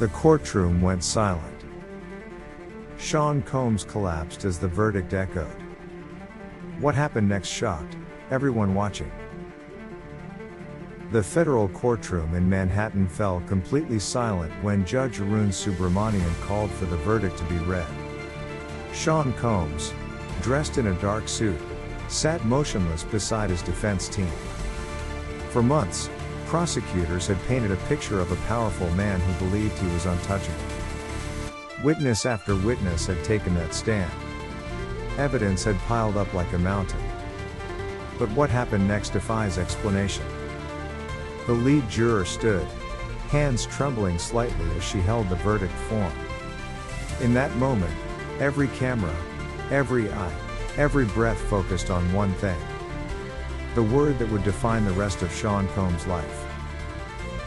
The courtroom went silent. Sean Combs collapsed as the verdict echoed. What happened next shocked everyone watching. The federal courtroom in Manhattan fell completely silent when Judge Arun Subramanian called for the verdict to be read. Sean Combs, dressed in a dark suit, sat motionless beside his defense team. For months, prosecutors had painted a picture of a powerful man who believed he was untouchable. Witness after witness had taken that stand. Evidence had piled up like a mountain. But what happened next defies explanation. The lead juror stood, hands trembling slightly as she held the verdict form. In that moment, every camera, every eye, every breath focused on one thing. The word that would define the rest of Sean Combs' life.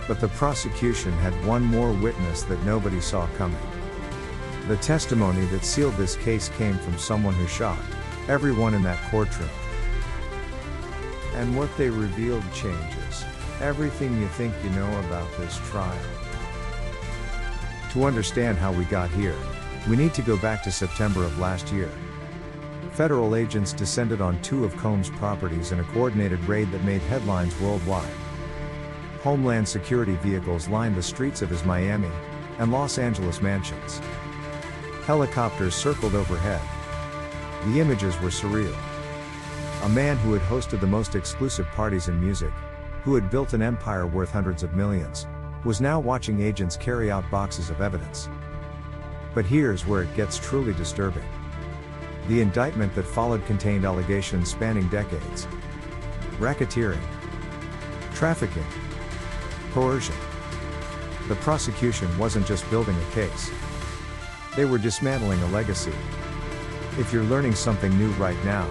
But the prosecution had one more witness that nobody saw coming. The testimony that sealed this case came from someone who shocked everyone in that courtroom. And what they revealed changes everything you think you know about this trial. To understand how we got here, we need to go back to September of last year. Federal agents descended on two of Combs' properties in a coordinated raid that made headlines worldwide. Homeland Security vehicles lined the streets of his Miami and Los Angeles mansions. Helicopters circled overhead. The images were surreal. A man who had hosted the most exclusive parties in music, who had built an empire worth hundreds of millions, was now watching agents carry out boxes of evidence. But here's where it gets truly disturbing. The indictment that followed contained allegations spanning decades. Racketeering, trafficking, coercion. The prosecution wasn't just building a case. They were dismantling a legacy. If you're learning something new right now,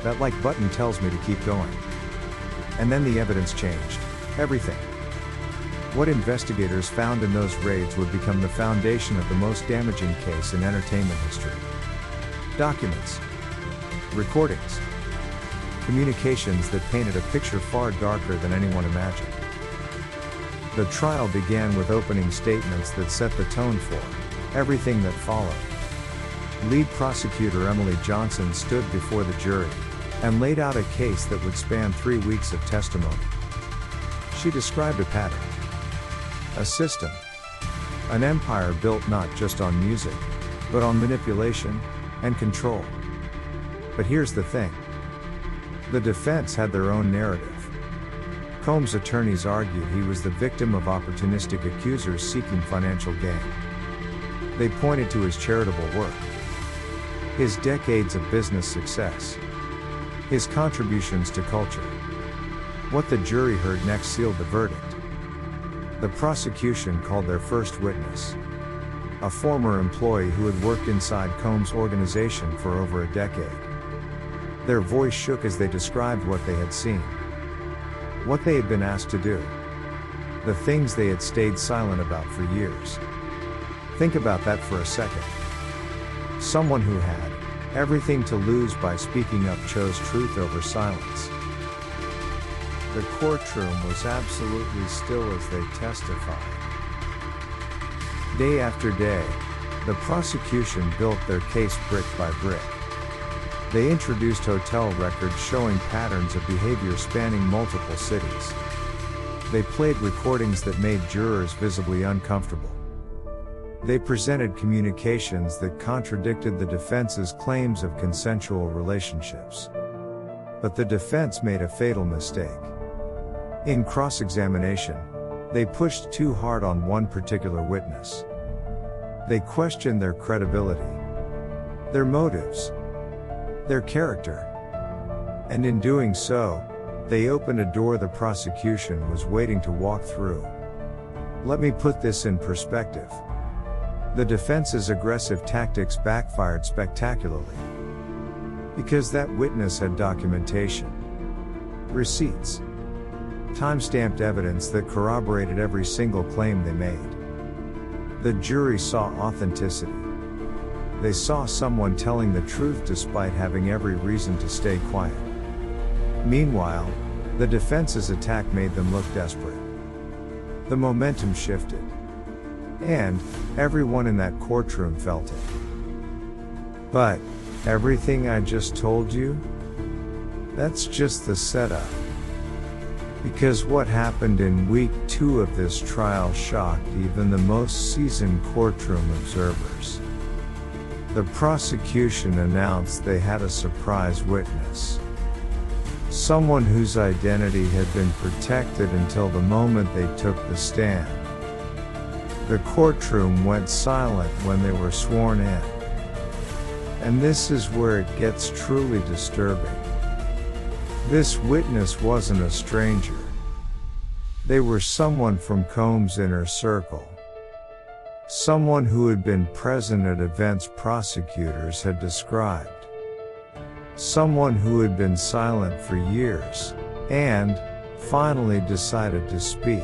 that like button tells me to keep going. And then the evidence changed everything. What investigators found in those raids would become the foundation of the most damaging case in entertainment history. Documents, recordings, communications that painted a picture far darker than anyone imagined. The trial began with opening statements that set the tone for everything that followed. Lead prosecutor Emily Johnson stood before the jury and laid out a case that would span 3 weeks of testimony. She described a pattern, a system, an empire built not just on music, but on manipulation and control. But here's the thing. The defense had their own narrative. Combs' attorneys argued he was the victim of opportunistic accusers seeking financial gain. They pointed to his charitable work, his decades of business success, his contributions to culture. What the jury heard next sealed the verdict. The prosecution called their first witness, a former employee who had worked inside Combs' organization for over a decade. Their voice shook as they described what they had seen, what they had been asked to do, the things they had stayed silent about for years. Think about that for a second. Someone who had everything to lose by speaking up chose truth over silence. The courtroom was absolutely still as they testified. Day after day, the prosecution built their case brick by brick. They introduced hotel records showing patterns of behavior spanning multiple cities. They played recordings that made jurors visibly uncomfortable. They presented communications that contradicted the defense's claims of consensual relationships. But the defense made a fatal mistake. In cross-examination, they pushed too hard on one particular witness. They questioned their credibility, their motives, their character. And in doing so, they opened a door the prosecution was waiting to walk through. Let me put this in perspective. The defense's aggressive tactics backfired spectacularly. Because that witness had documentation, receipts, time-stamped evidence that corroborated every single claim they made. The jury saw authenticity. They saw someone telling the truth despite having every reason to stay quiet. Meanwhile, the defense's attack made them look desperate. The momentum shifted. And everyone in that courtroom felt it. But everything I just told you? That's just the setup. Because what happened in week 2 of this trial shocked even the most seasoned courtroom observers. The prosecution announced they had a surprise witness. Someone whose identity had been protected until the moment they took the stand. The courtroom went silent when they were sworn in. And this is where it gets truly disturbing. This witness wasn't a stranger. They were someone from Combs' inner circle. Someone who had been present at events prosecutors had described. Someone who had been silent for years, and, finally decided to speak.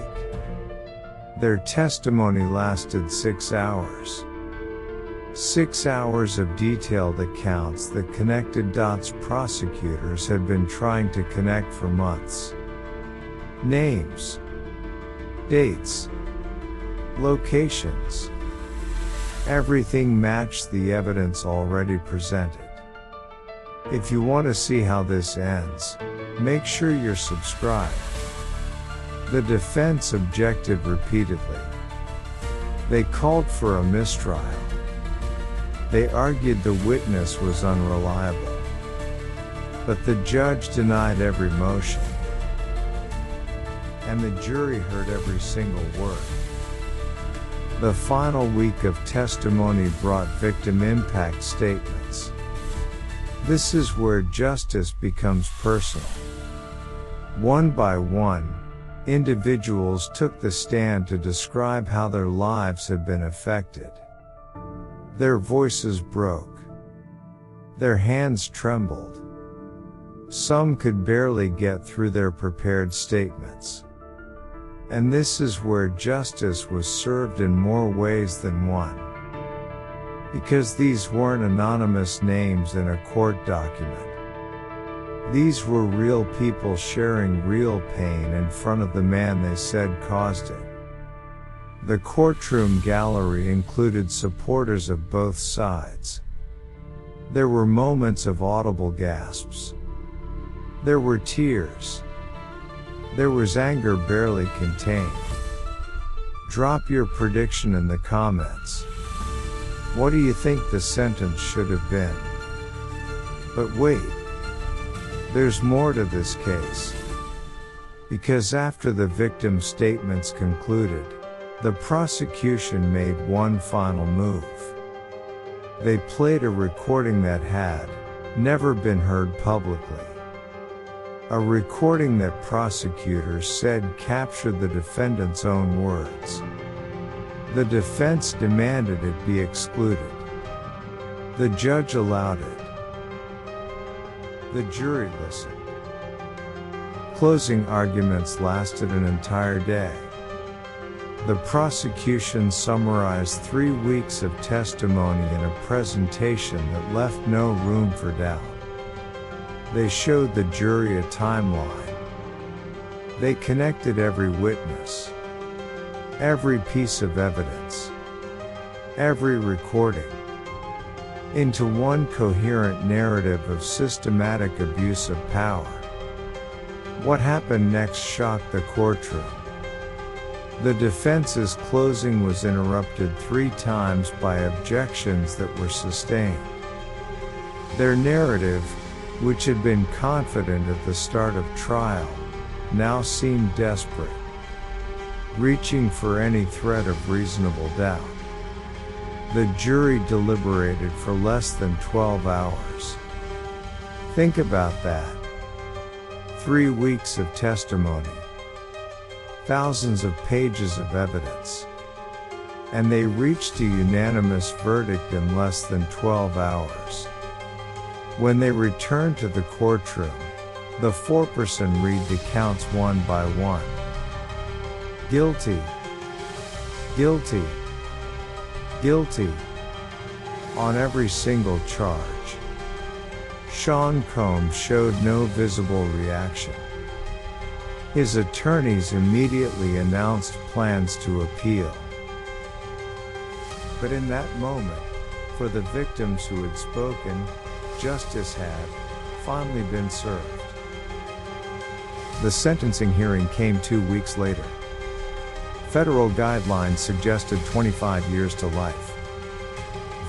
Their testimony lasted 6 hours. 6 hours of detailed accounts that connected dots prosecutors had been trying to connect for months. Names, dates, locations. Everything matched the evidence already presented. If you want to see how this ends, make sure you're subscribed. The defense objected repeatedly. They called for a mistrial. They argued the witness was unreliable. But the judge denied every motion. And the jury heard every single word. The final week of testimony brought victim impact statements. This is where justice becomes personal. One by one, individuals took the stand to describe how their lives had been affected. Their voices broke. Their hands trembled. Some could barely get through their prepared statements. And this is where justice was served in more ways than one. Because these weren't anonymous names in a court document. These were real people sharing real pain in front of the man they said caused it. The courtroom gallery included supporters of both sides. There were moments of audible gasps. There were tears. There was anger barely contained. Drop your prediction in the comments. What do you think the sentence should have been? But wait. There's more to this case. Because after the victim's statements concluded, the prosecution made one final move. They played a recording that had never been heard publicly. A recording that prosecutors said captured the defendant's own words. The defense demanded it be excluded. The judge allowed it. The jury listened. Closing arguments lasted an entire day. The prosecution summarized 3 weeks of testimony in a presentation that left no room for doubt. They showed the jury a timeline. They connected every witness, every piece of evidence, every recording, into one coherent narrative of systematic abuse of power. What happened next shocked the courtroom. The defense's closing was interrupted 3 times by objections that were sustained. Their narrative, which had been confident at the start of trial, now seemed desperate, reaching for any thread of reasonable doubt. The jury deliberated for less than 12 hours. Think about that. 3 weeks of testimony. Thousands of pages of evidence. And they reached a unanimous verdict in less than 12 hours. When they returned to the courtroom, the foreperson read the counts one by one. Guilty. Guilty. Guilty. On every single charge. Sean Combs showed no visible reaction. His attorneys immediately announced plans to appeal. But in that moment, for the victims who had spoken, justice had finally been served. The sentencing hearing came 2 weeks later. Federal guidelines suggested 25 years to life.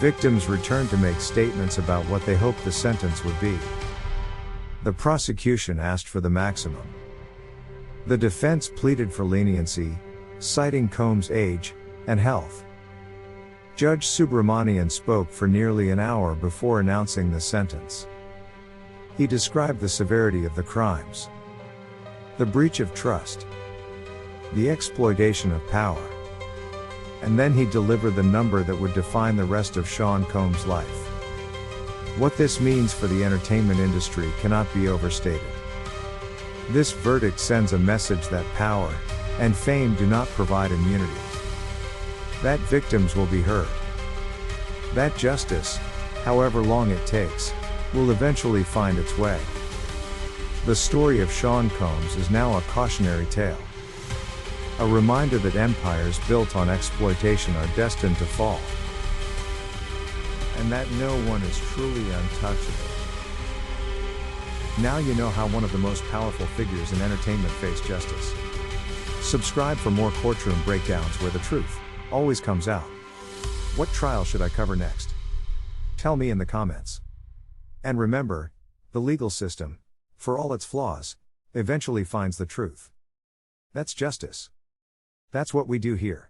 Victims returned to make statements about what they hoped the sentence would be. The prosecution asked for the maximum. The defense pleaded for leniency, citing Combs' age and health. Judge Subramanian spoke for nearly an hour before announcing the sentence. He described the severity of the crimes, the breach of trust, the exploitation of power, and then he delivered the number that would define the rest of Sean Combs' life. What this means for the entertainment industry cannot be overstated. This verdict sends a message that power and fame do not provide immunity. That victims will be heard. That justice, however long it takes, will eventually find its way. The story of Sean Combs is now a cautionary tale. A reminder that empires built on exploitation are destined to fall. And that no one is truly untouchable. Now you know how one of the most powerful figures in entertainment faced justice. Subscribe for more courtroom breakdowns where the truth always comes out. What trial should I cover next? Tell me in the comments. And remember, the legal system, for all its flaws, eventually finds the truth. That's justice. That's what we do here.